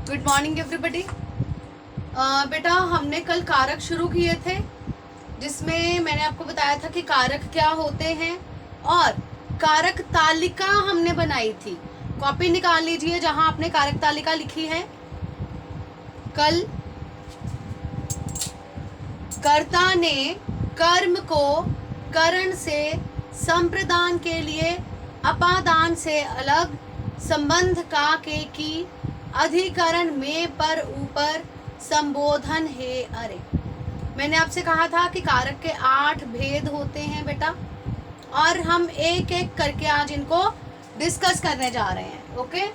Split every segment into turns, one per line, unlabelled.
Good morning everybody. बेटा हमने कल कारक शुरू किए थे जिसमें मैंने आपको बताया था कि कारक क्या होते हैं और कारक तालिका हमने बनाई थी। कॉपी निकाल लीजिए जहां आपने कारक तालिका लिखी है। कल कर्ता ने कर्म को करण से संप्रदान के लिए अपादान से अलग संबंध का के की अधिकरण में पर ऊपर संबोधन है। अरे मैंने आपसे कहा था कि कारक के 8 भेद होते हैं बेटा, और हम एक एक करके आज इनको डिस्कस करने जा रहे हैं। ओके,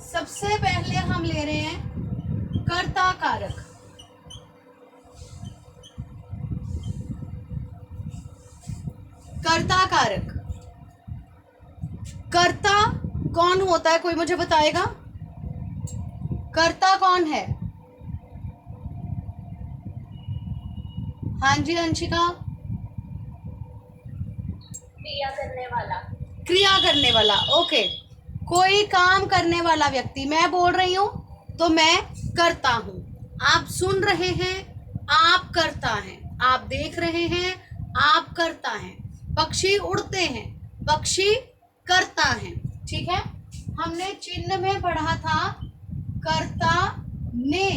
सबसे पहले हम ले रहे हैं कर्ता कारक। कर्ता कारक, कर्ता कौन होता है? कोई मुझे बताएगा कर्ता कौन है? हाँ जी अंशिका।
क्रिया करने वाला।
क्रिया करने वाला, ओके। कोई काम करने वाला व्यक्ति। मैं बोल रही हूं तो मैं करता हूं, आप सुन रहे हैं आप करता हैं, आप देख रहे हैं आप करता हैं, पक्षी उड़ते हैं पक्षी करता है। ठीक है, हमने चिन्ह में पढ़ा था कर्ता ने।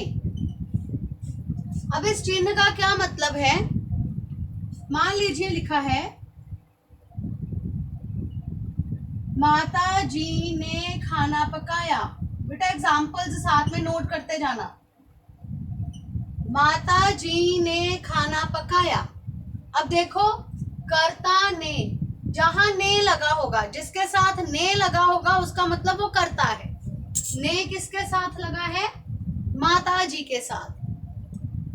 अब इस चिन्ह का क्या मतलब है? मान लीजिए लिखा है माता जी ने खाना पकाया। बेटा एग्जाम्पल्स साथ में नोट करते जाना। माता जी ने खाना पकाया। अब देखो कर्ता ने, जहां ने लगा होगा, जिसके साथ ने लगा होगा उसका मतलब वो करता है। ने किसके साथ लगा है? माता जी के साथ।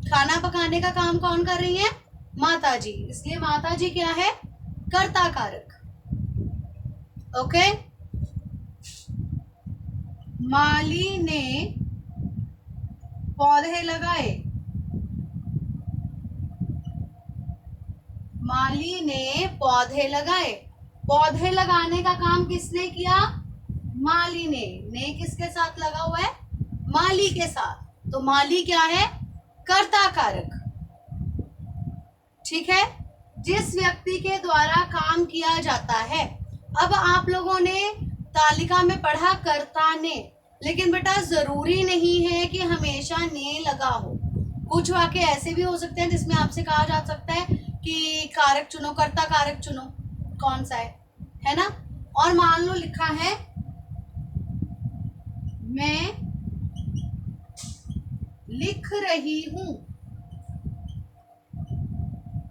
खाना पकाने का काम कौन कर रही है? माता जी, इसलिए माता जी क्या है? कर्ता कारक। ओके, माली ने पौधे लगाए। माली ने पौधे लगाए। पौधे लगाने का काम किसने किया? माली ने। ने किसके साथ लगा हुआ है? माली के साथ। तो माली क्या है? कर्ता कारक। ठीक है, जिस व्यक्ति के द्वारा काम किया जाता है। अब आप लोगों ने तालिका में पढ़ा कर्ता ने, लेकिन बेटा जरूरी नहीं है कि हमेशा ने लगा हो। कुछ वाक्य ऐसे भी हो सकते हैं जिसमें आपसे कहा जा सकता है कि कारक चुनो, कर्ता कारक चुनो, कौन सा है ना। और मान लो लिखा है मैं लिख रही हूं।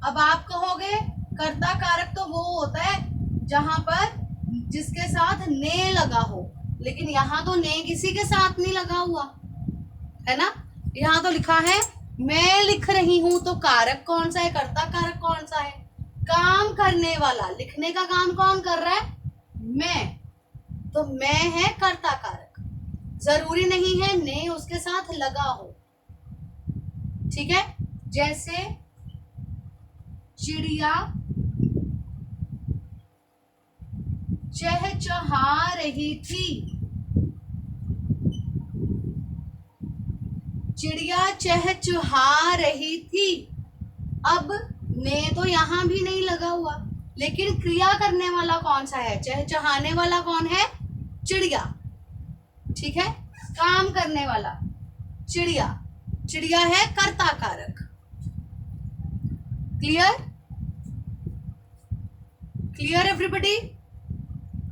अब आप कहोगे कर्ता कारक तो वो होता है जहां पर जिसके साथ ने लगा हो, लेकिन यहां तो ने किसी के साथ नहीं लगा हुआ है ना। यहां तो लिखा है मैं लिख रही हूं, तो कारक कौन सा है? कर्ता कारक कौन सा है? काम करने वाला। लिखने का काम कौन कर रहा है? मैं। तो मैं है कर्ता कारक। जरूरी नहीं है ने उसके साथ लगा हो। ठीक है, जैसे चिड़िया चहचहा रही थी। चिड़िया चहचहा रही थी। अब ने तो यहां भी नहीं लगा हुआ, लेकिन क्रिया करने वाला कौन सा है? चहचहाने वाला कौन है? चिड़िया। ठीक है, काम करने वाला चिड़िया। चिड़िया है कर्ता कारक। क्लियर? Clear everybody?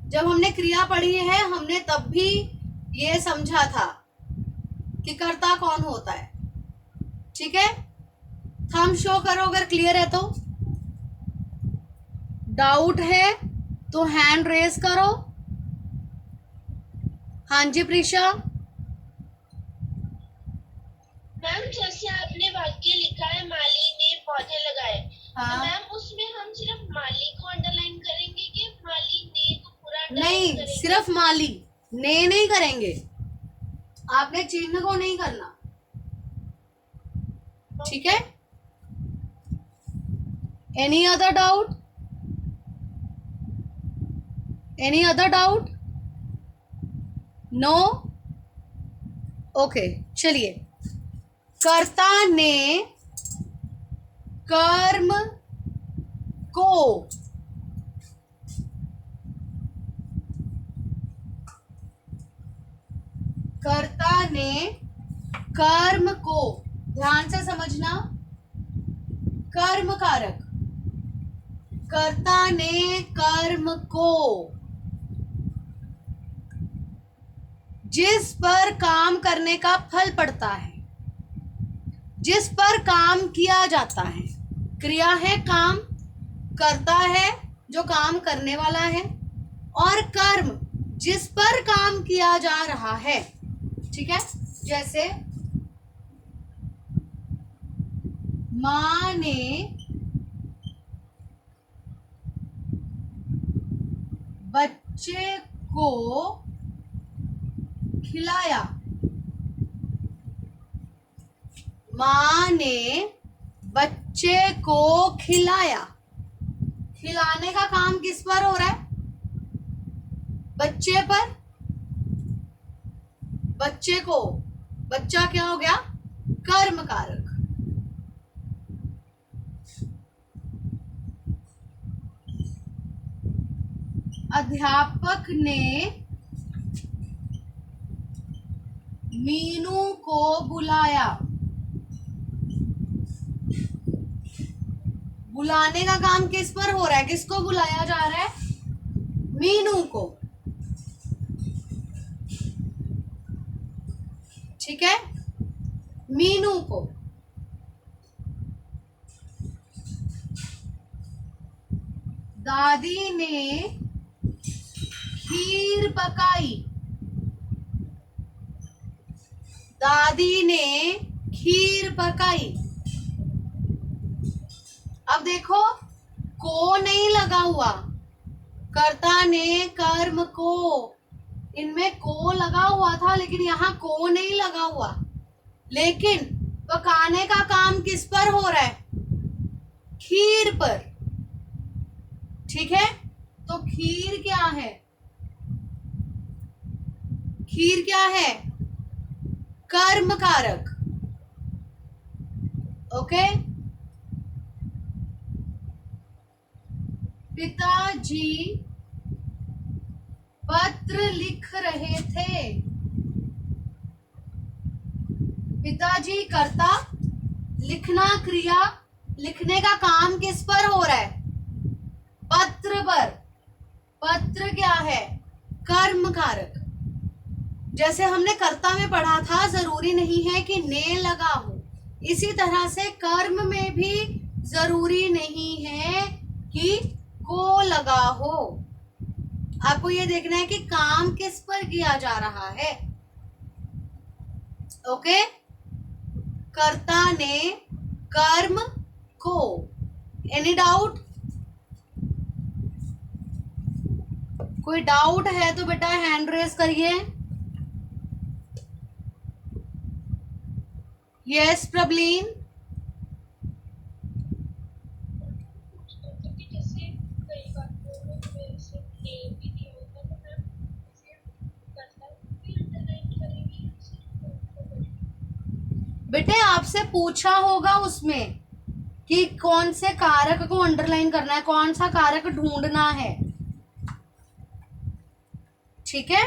जब हमने क्रिया पढ़ी है हमने तब भी ये समझा था कि कर्ता कौन होता है। ठीक है, थंब शो करो अगर क्लियर है तो। डाउट है तो हैंड रेज करो। हाँ जी प्रीशा।
मैम जैसे आपने वाक्य लिखा है माली ने पौधे लगाए,
हाँ,
तो मैम उसमें हम सिर्फ माली को अंडरलाइन करेंगे कि माली ने को पूरा
नहीं,
करेंगे?
सिर्फ माली, ने नहीं करेंगे। आपने चिन्ह को नहीं करना। ठीक है, any other doubt? Any other doubt? No, okay चलिए। कर्ता ने कर्म को, कर्ता ने कर्म को, ध्यान से समझना, कर्म कारक, कर्ता ने कर्म को जिस पर काम करने का फल पड़ता है, जिस पर काम किया जाता है, क्रिया है काम, करता है जो काम करने वाला है, और कर्म जिस पर काम किया जा रहा है। ठीक है, जैसे माँ ने बच्चे को खिलाया, माँ ने बच्चे को खिलाया। खिलाने का काम किस पर हो रहा है? बच्चे पर। बच्चे को, बच्चा क्या हो गया? कर्म कारक। अध्यापक ने मीनू को बुलाया, बुलाने का काम किस पर हो रहा है? किसको बुलाया जा रहा है? मीनू को। ठीक है, मीनू को। दादी ने खीर पकाई, दादी ने खीर पकाई। अब देखो, को नहीं लगा हुआ, कर्ता ने कर्म को, इनमें को लगा हुआ था लेकिन यहाँ को नहीं लगा हुआ। लेकिन पकाने का काम किस पर हो रहा है? खीर पर। ठीक है, तो खीर क्या है? खीर क्या है? कर्म कारक। ओके, पिताजी पत्र लिख रहे थे, पिताजी कर्ता, लिखना क्रिया, लिखने का काम किस पर हो रहा है? पत्र पर। पत्र क्या है? कर्म कारक। जैसे हमने कर्ता में पढ़ा था, जरूरी नहीं है कि ने लगा हो, इसी तरह से कर्म में भी जरूरी नहीं है कि को लगा हो। आपको ये देखना है कि काम किस पर किया जा रहा है। ओके, कर्ता ने कर्म को। Any doubt? कोई डाउट है तो बेटा हैंड रेस करिए। यस प्रबलीन।
जैसे कई बार से ए भी नहीं होता तो मैम इसे कर्ता भी अंडरलाइन करेंगे।
बेटे आपसे पूछा होगा उसमें कि कौन से कारक को अंडरलाइन करना है, कौन सा कारक ढूंढना है। ठीक है,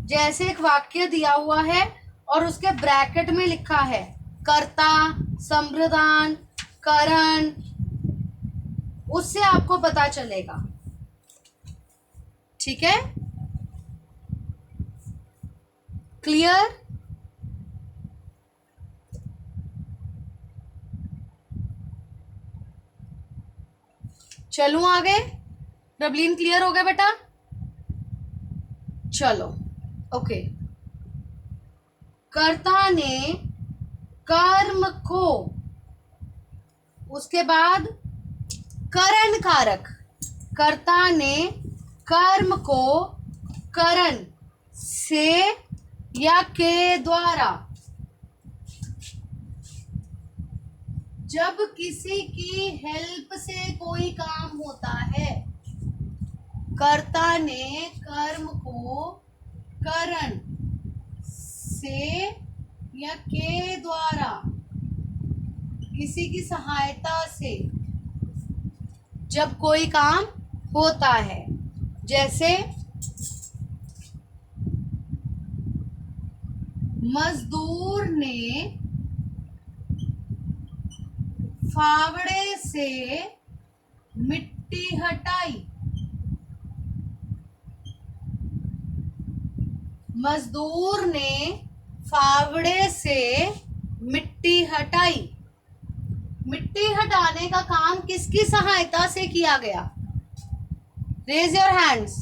जैसे एक वाक्य दिया हुआ है और उसके ब्रैकेट में लिखा है कर्ता, संप्रदान, करण, उससे आपको पता चलेगा। ठीक है, क्लियर? चलूं आगे? प्रबलीन क्लियर हो गया बेटा? चलो, ओके। कर्ता ने कर्म को, उसके बाद करण कारक, कर्ता ने कर्म को करण से या के द्वारा, जब किसी की हेल्प से कोई काम होता है, कर्ता ने कर्म को करण से या के द्वारा, किसी की सहायता से जब कोई काम होता है, जैसे मजदूर ने फावड़े से मिट्टी हटाई। मजदूर ने फावड़े से मिट्टी हटाई। मिट्टी हटाने का काम किसकी सहायता से किया गया? Raise your hands.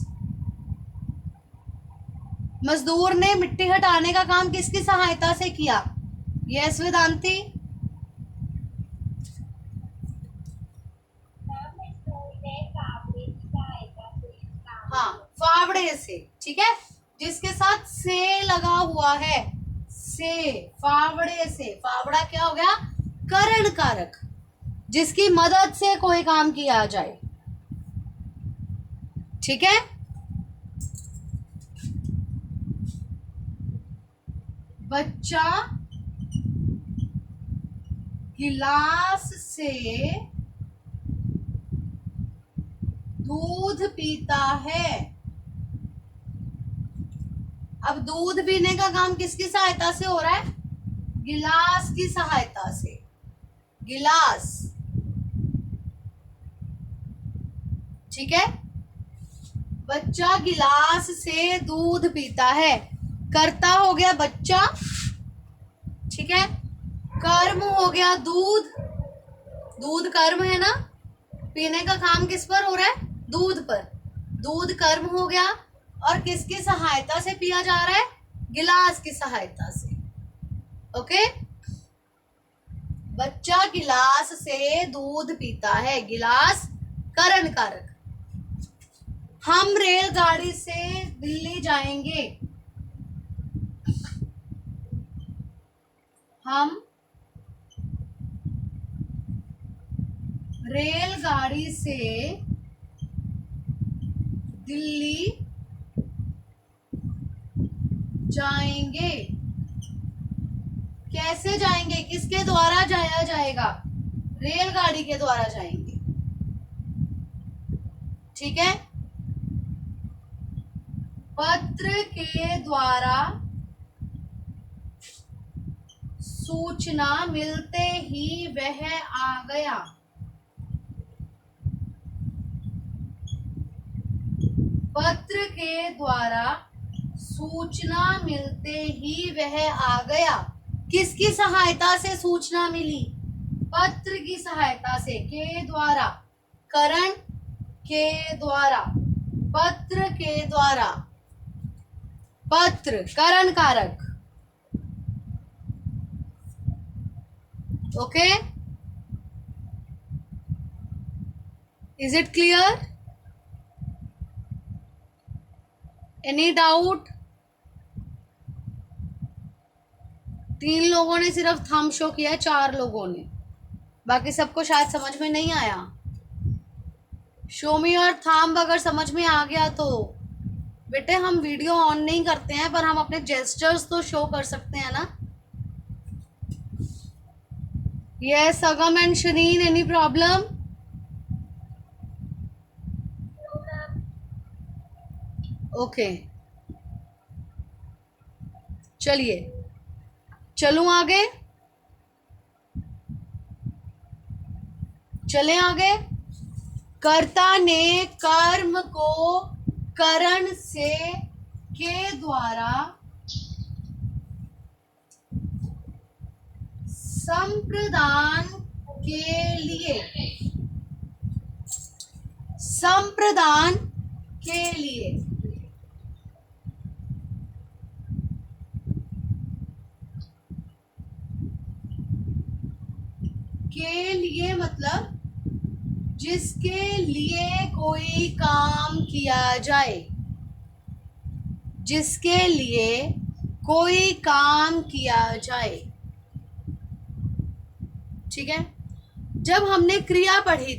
मजदूर ने मिट्टी हटाने का काम किसकी सहायता से किया? यस वेदांती। हाँ, फावड़े से, ठीक है, जिसके साथ से लगा हुआ है, से, फावड़े से। फावड़ा क्या हो गया? करण कारक, जिसकी मदद से कोई काम किया जाए, ठीक है। बच्चा गिलास से दूध पीता है। अब दूध पीने का काम किसकी सहायता से हो रहा है? गिलास की सहायता से। गिलास, ठीक है। बच्चा गिलास से दूध पीता है। कर्ता हो गया बच्चा, ठीक है। कर्म हो गया दूध। दूध कर्म है ना, पीने का काम किस पर हो रहा है? दूध पर। दूध कर्म हो गया, और किसकी सहायता से पिया जा रहा है? गिलास की सहायता से। ओके, बच्चा गिलास से दूध पीता है। गिलास करण कारक। हम रेलगाड़ी से दिल्ली जाएंगे। हम रेलगाड़ी से दिल्ली जाएंगे। कैसे जाएंगे? किसके द्वारा जाया जाएगा? रेलगाड़ी के द्वारा जाएंगे, ठीक है। पत्र के द्वारा सूचना मिलते ही वह आ गया। पत्र के द्वारा सूचना मिलते ही वह आ गया। किसकी सहायता से सूचना मिली? पत्र की सहायता से। के द्वारा, करण के द्वारा, पत्र के द्वारा। पत्र करण कारक। Okay, is it clear? Any doubt? 3 लोगों ने सिर्फ थंब शो किया, 4 लोगों ने, बाकी सबको शायद समझ में नहीं आया। शो मी और थंब अगर समझ में आ गया तो बेटे हम वीडियो ऑन नहीं करते हैं, पर हम अपने जेस्चर्स तो शो कर सकते हैं ना। Yes Agam and Shareen, any problem? Okay, चलिए चलूं आगे, चलें आगे। कर्ता ने कर्म को करण से के द्वारा संप्रदान के लिए, संप्रदान के लिए, के लिए मतलब जिसके लिए कोई काम किया जाए। जिसके लिए कोई काम किया जाए, ठीक है। जब हमने क्रिया पढ़ी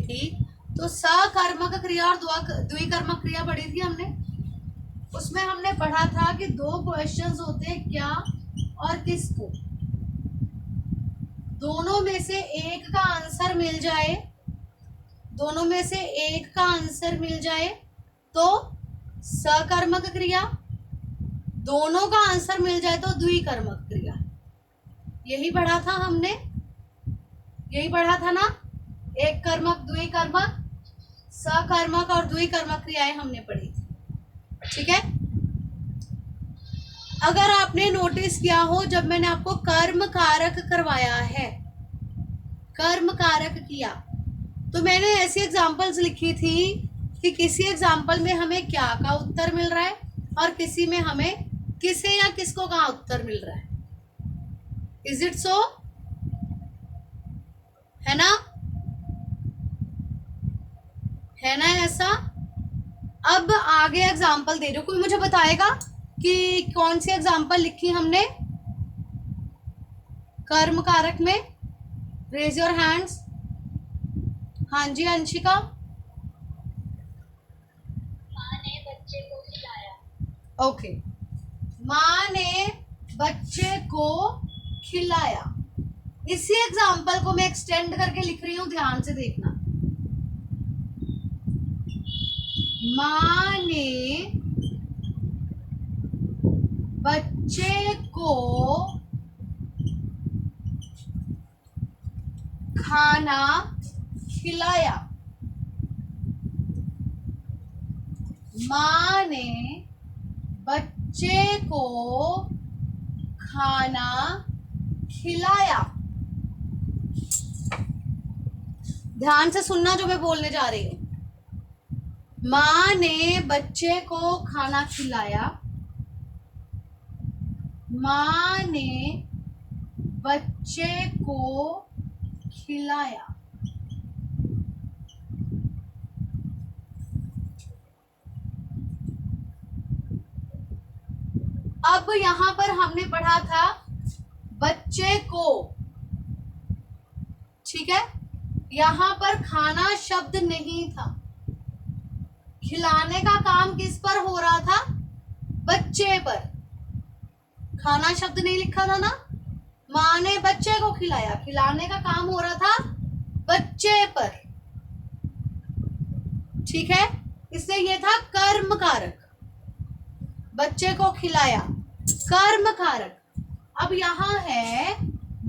थी, तो सकर्मक क्रिया और द्विकर्मक क्रिया पढ़ी थी हमने। उसमें हमने पढ़ा था कि दो क्वेश्चंस होते हैं, क्या और किसको। दोनों में से एक का आंसर मिल जाए, दोनों में से एक का आंसर मिल जाए तो सकर्मक क्रिया, दोनों का आंसर मिल जाए तो द्विकर्मक क्रिया। यही पढ़ा था हमने, यही पढ़ा था ना, एक कर्मक, द्विकर्मक, सकर्मक और द्विकर्मक क्रियाएं हमने पढ़ी थी। ठीक है। अगर आपने नोटिस किया हो, जब मैंने आपको कर्म कारक करवाया है, कर्म कारक किया, तो मैंने ऐसी एग्जांपल्स लिखी थी कि किसी एग्जांपल में हमें क्या का उत्तर मिल रहा है और किसी में हमें किसे या किसको का उत्तर मिल रहा है। Is it so? है ना, है ना ऐसा? अब आगे एग्जांपल दे रही हूँ, कोई मुझे बताएगा कि कौन सी एग्जांपल लिखी हमने कर्म कारक में? Raise your hands. हाँ जी अंशिका।
माँ ने बच्चे को खिलाया।
ओके, माँ ने बच्चे को खिलाया। इसी एग्जाम्पल को मैं एक्सटेंड करके लिख रही हूं, ध्यान से देखना। माँ ने बच्चे को खाना खिलाया। माँ ने बच्चे को खाना खिलाया। ध्यान से सुनना जो मैं बोलने जा रही हूँ। माँ ने बच्चे को खाना खिलाया। माँ ने बच्चे को खिलाया। अब यहां पर हमने पढ़ा था बच्चे को, ठीक है। यहां पर खाना शब्द नहीं था, खिलाने का काम किस पर हो रहा था? बच्चे पर। खाना शब्द नहीं लिखा था ना, माँ ने बच्चे को खिलाया, खिलाने का काम हो रहा था बच्चे पर। ठीक है, इसलिए ये था कर्म कारक, बच्चे को खिलाया, कर्म कारक। अब यहां है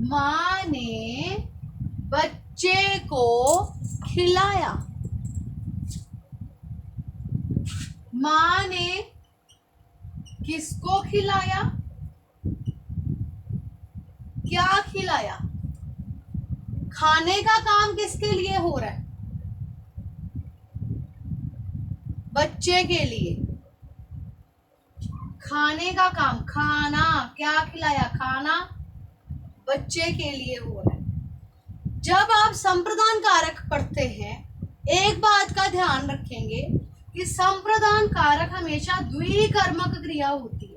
माँ ने बच्चे को खिलाया। माँ ने किसको खिलाया? क्या खिलाया? खाने का काम किसके लिए हो रहा है? बच्चे के लिए। खाने का काम, खाना, क्या खिलाया? खाना बच्चे के लिए हो रहा है। जब आप संप्रदान कारक पढ़ते हैं, एक बात का ध्यान रखेंगे कि संप्रदान कारक हमेशा द्विकर्मक क्रिया होती है।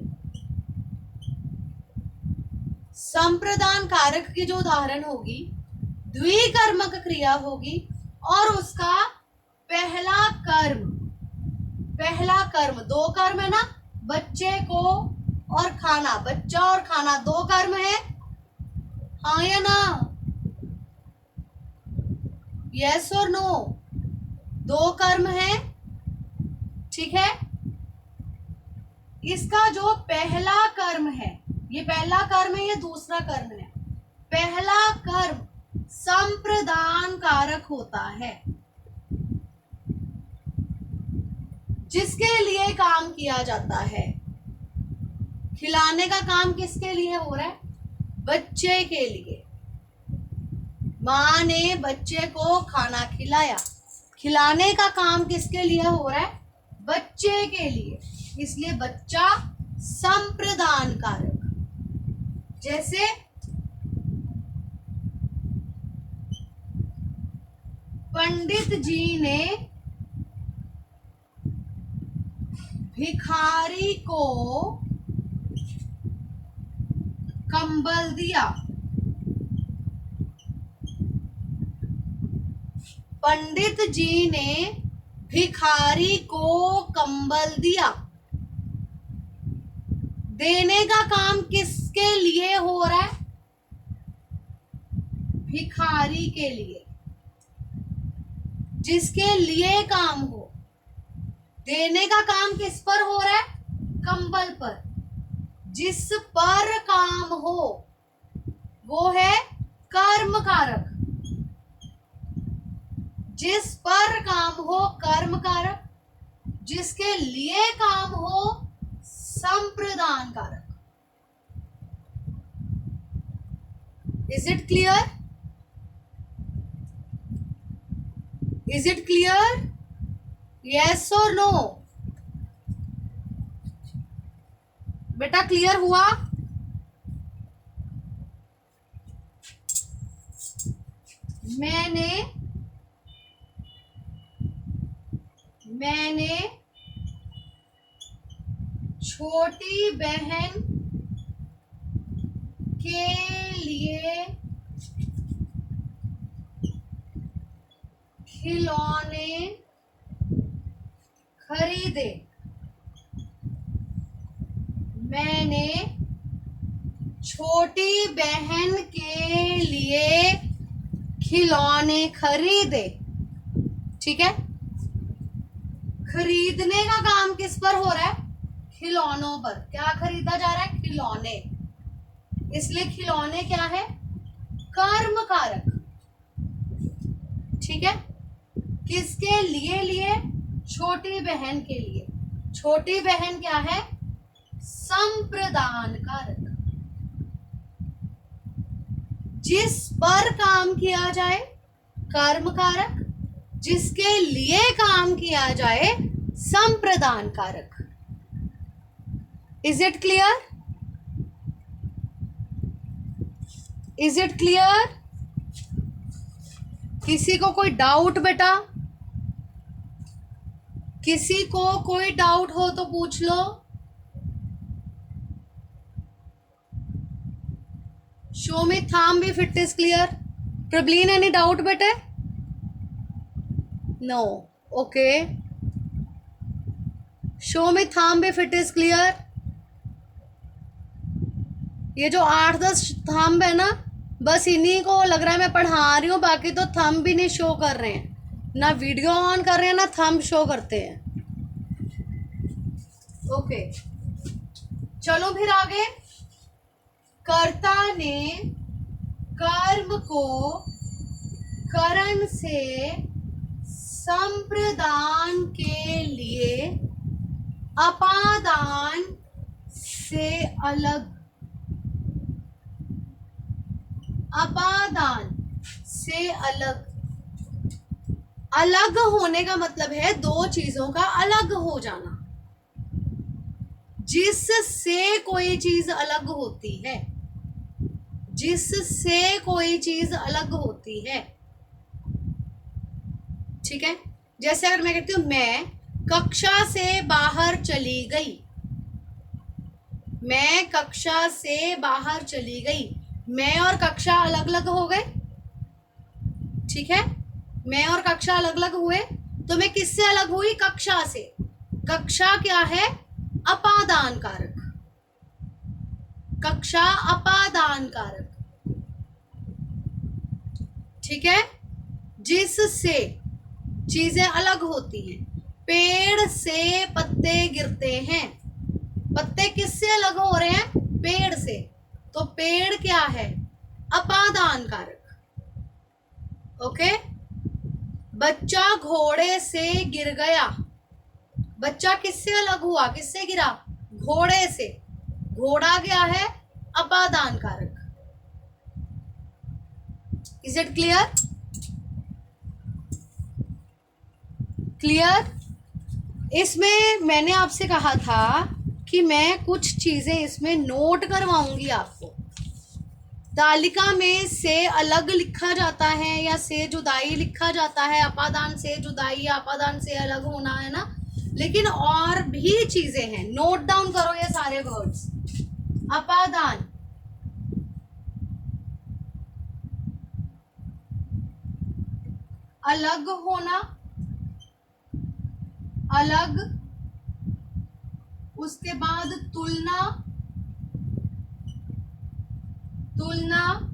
संप्रदान कारक की जो उदाहरण होगी द्विकर्मक क्रिया होगी और उसका पहला कर्म, दो कर्म है ना, बच्चे को और खाना, बच्चा और खाना दो कर्म है, हाँ या ना? यस और नो? दो कर्म है, ठीक है। इसका जो पहला कर्म है, ये पहला कर्म है, ये दूसरा कर्म है। पहला कर्म संप्रदान कारक होता है, जिसके लिए काम किया जाता है। खिलाने का काम किसके लिए हो रहा है? बच्चे के लिए। माँ ने बच्चे को खाना खिलाया, खिलाने का काम किसके लिए हो रहा है? बच्चे के लिए, इसलिए बच्चा संप्रदान कारक। जैसे पंडित जी ने भिखारी को कंबल दिया। पंडित जी ने भिखारी को कंबल दिया। देने का काम किसके लिए हो रहा है? भिखारी के लिए, जिसके लिए काम हो। देने का काम किस पर हो रहा है? कंबल पर। जिस पर काम हो वो है कर्म कारक। जिस पर काम हो कर्म कारक, जिसके लिए काम हो संप्रदान कारक। Is it clear? Is it clear? Yes और नो? बेटा क्लियर हुआ? मैंने छोटी बहन के लिए खिलौने खरीदे। मैंने छोटी बहन के लिए खिलौने खरीदे। ठीक है, खरीदने का काम किस पर हो रहा है? खिलौनों पर। क्या खरीदा जा रहा है? खिलौने। इसलिए खिलौने क्या है? कर्म कारक। ठीक है, किसके लिए? लिए छोटी बहन के लिए। छोटी बहन क्या है? संप्रदान कारक। जिस पर काम किया जाए कर्म कारक, जिसके लिए काम किया जाए संप्रदान कारक। Is it clear? Is it clear? किसी को कोई डाउट बेटा? किसी को कोई डाउट हो तो पूछ लो। Show me thumb if it is clear. Prabhleen any doubt बेटे? No, okay. Show me thumb if it is clear. ये जो 8-10 थंब है ना, बस इन्हीं को लग रहा है मैं पढ़ा रही हूँ, बाकी तो थंब भी नहीं शो कर रहे हैं, ना वीडियो ऑन कर रहे हैं ना थंब शो करते हैं। ओके, चलो फिर आगे। कर्ता ने कर्म को करण से संप्रदान के लिए अपादान से अलग, अपादान से अलग। अलग होने का मतलब है दो चीजों का अलग हो जाना। जिससे कोई चीज अलग होती है, जिससे कोई चीज अलग होती है। ठीक है, जैसे अगर मैं कहती हूं मैं कक्षा से बाहर चली गई, मैं कक्षा से बाहर चली गई, मैं और कक्षा अलग अलग हो गए। ठीक है, मैं और कक्षा अलग अलग हुए तो मैं किससे अलग हुई? कक्षा से। कक्षा क्या है? अपादान कारक। कक्षा अपादान कारक। ठीक है, जिससे चीजें अलग होती हैं। पेड़ से पत्ते गिरते हैं, पत्ते किससे अलग हो रहे हैं? पेड़ से। तो पेड़ क्या है? अपादान कारक। ओके, बच्चा घोड़े से गिर गया, बच्चा किससे अलग हुआ? किससे गिरा? घोड़े से। घोड़ा क्या है? अपादान कारक। Is it clear? क्लियर? इसमें मैंने आपसे कहा था कि मैं कुछ चीजें इसमें नोट करवाऊंगी आपको। तालिका में से अलग लिखा जाता है या से जुदाई लिखा जाता है, अपादान से जुदाई या अपादान से अलग होना, है ना। लेकिन और भी चीजें हैं, नोट डाउन करो ये सारे वर्ड्स। अपादान, अलग होना, अलग, उसके बाद तुलना, तुलना,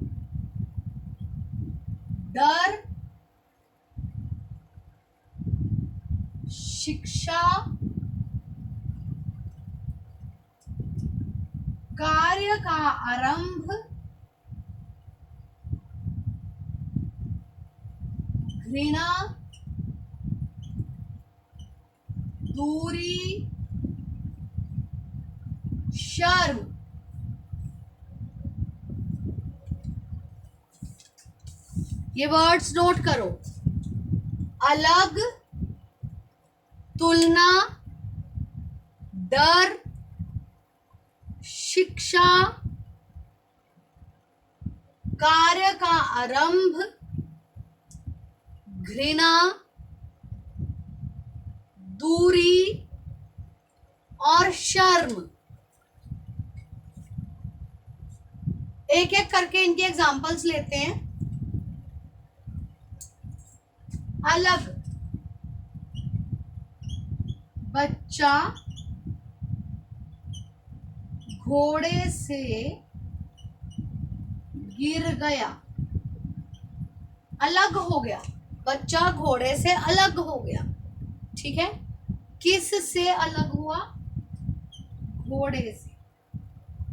डर, शिक्षा, कार्य का आरंभ, घृणा, दूरी, शर्म। ये वर्ड्स नोट करो। अलग, तुलना, डर, शिक्षा, कार्य का आरंभ, घृणा, दूरी और शर्म। एक एक करके इनके एग्जाम्पल्स लेते हैं। अलग, बच्चा घोड़े से गिर गया। अलग हो गया, बच्चा घोड़े से अलग हो गया। ठीक है, किस से अलग हुआ? घोड़े से।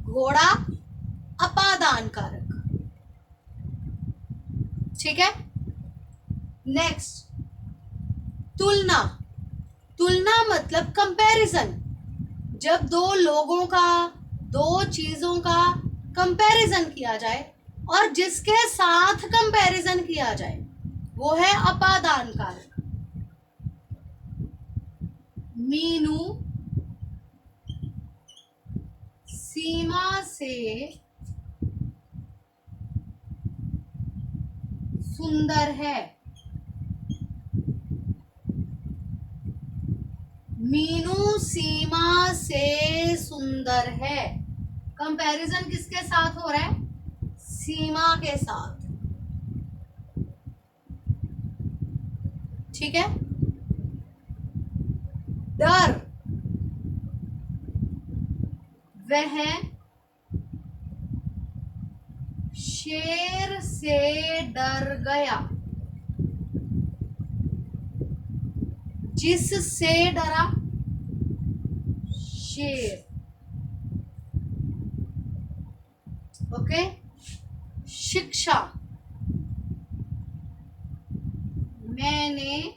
घोड़ा अपादान कारक। ठीक है, नेक्स्ट तुलना। तुलना मतलब कंपैरिजन। जब दो लोगों का, दो चीजों का कंपैरिजन किया जाए और जिसके साथ कंपैरिजन किया जाए वो है अपादान कारक। मीनू सीमा से सुंदर है। मीनू सीमा से सुंदर है। कंपैरिजन किसके साथ हो रहा है? सीमा के साथ। ठीक है, डर, वह शेर से डर गया। जिससे डरा? शेर। ओके, शिक्षा। मैंने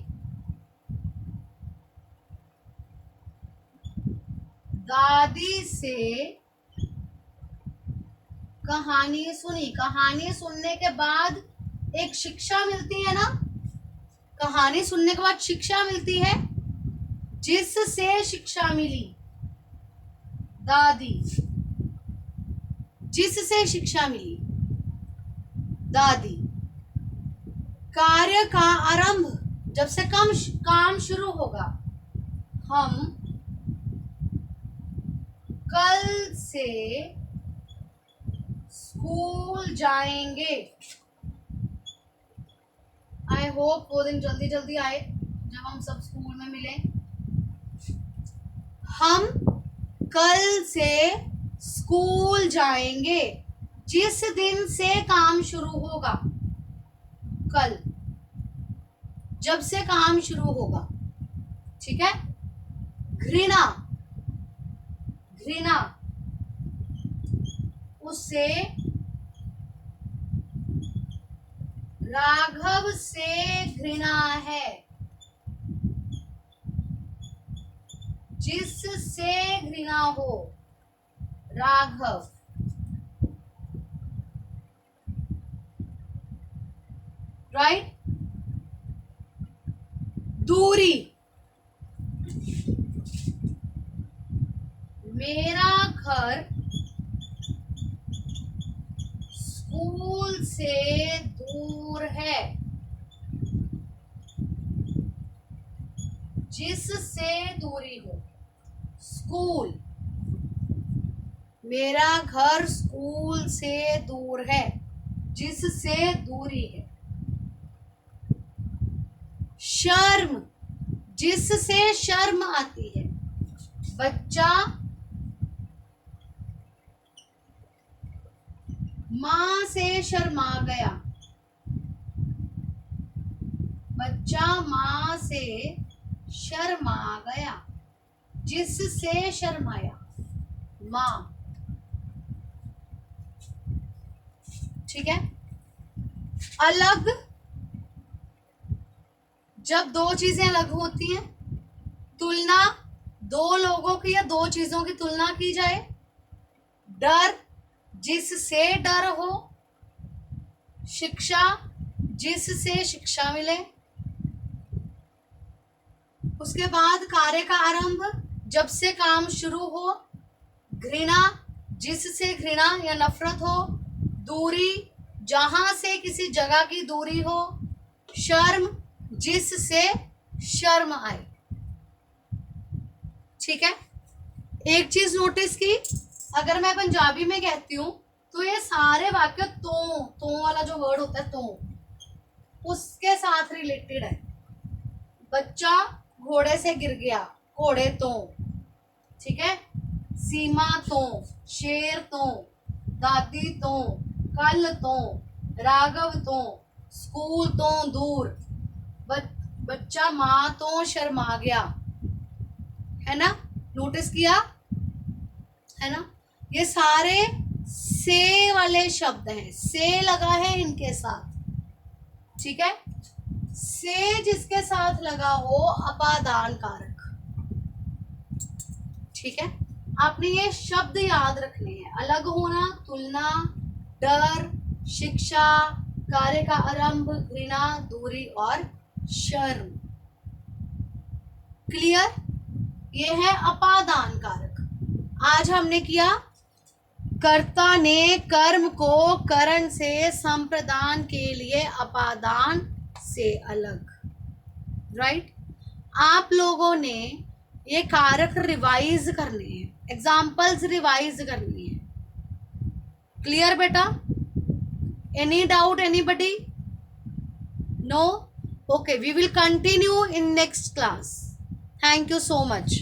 दादी से कहानी सुनी। कहानी सुनने के बाद एक शिक्षा मिलती है ना, कहानी सुनने के बाद शिक्षा मिलती है। जिससे शिक्षा मिली? दादी। जिससे शिक्षा मिली? दादी। कार्य का आरंभ, जब से काम शुरू होगा। हम कल से स्कूल जाएंगे। आई होप वो दिन जल्दी जल्दी आए जब हम सब स्कूल में मिले। हम कल से स्कूल जाएंगे। जिस दिन से काम शुरू होगा, कल, जब से काम शुरू होगा। ठीक है, घृणा। घृणा, उसे राघव से घृणा है। जिससे घृणा हो? राघव। राइट। दूरी, मेरा घर स्कूल से दूर है। जिससे दूरी हो? स्कूल। मेरा घर स्कूल से दूर है। जिससे दूरी है। शर्म, जिससे शर्म आती है। बच्चा माँ से शर्मा गया, बच्चा माँ से शर्मा गया, जिससे शर्माया, माँ। ठीक है। अलग, जब दो चीजें अलग होती हैं। तुलना, दो लोगों की या दो चीजों की तुलना की जाए। डर, जिससे डर हो। शिक्षा, जिससे शिक्षा मिले। उसके बाद कार्य का आरंभ, जब से काम शुरू हो। घृणा, जिससे घृणा या नफरत हो। दूरी, जहां से किसी जगह की दूरी हो। शर्म, जिससे शर्म आए। ठीक है। एक चीज नोटिस की, अगर मैं पंजाबी में कहती हूं तो ये सारे वाक्य तो वाला जो वर्ड होता है तो, उसके साथ रिलेटेड है। बच्चा घोड़े से गिर गया, घोड़े तो। ठीक है। सीमा तो, शेर तो, दादी तो, कल तो, राघव तो, स्कूल तो दूर। बच्चा माँ तो शर्मा गया, है ना। नोटिस किया है ना। ये सारे से वाले शब्द हैं, से लगा है इनके साथ। ठीक है। से जिसके साथ लगा हो अपादान कारक। ठीक है। आपने ये शब्द याद रखने हैं। अलग होना, तुलना, डर, शिक्षा, कार्य का आरंभ, घृणा, दूरी और शर्म। क्लियर। ये है अपादान कारक। आज हमने किया कर्ता ने कर्म को करण से संप्रदान के लिए अपादान से अलग। राइट। आप लोगों ने ये कारक रिवाइज करने हैं, एग्जाम्पल्स रिवाइज करनी है। क्लियर बेटा। Any doubt anybody? No? Okay, we will continue in next class. Thank you so much.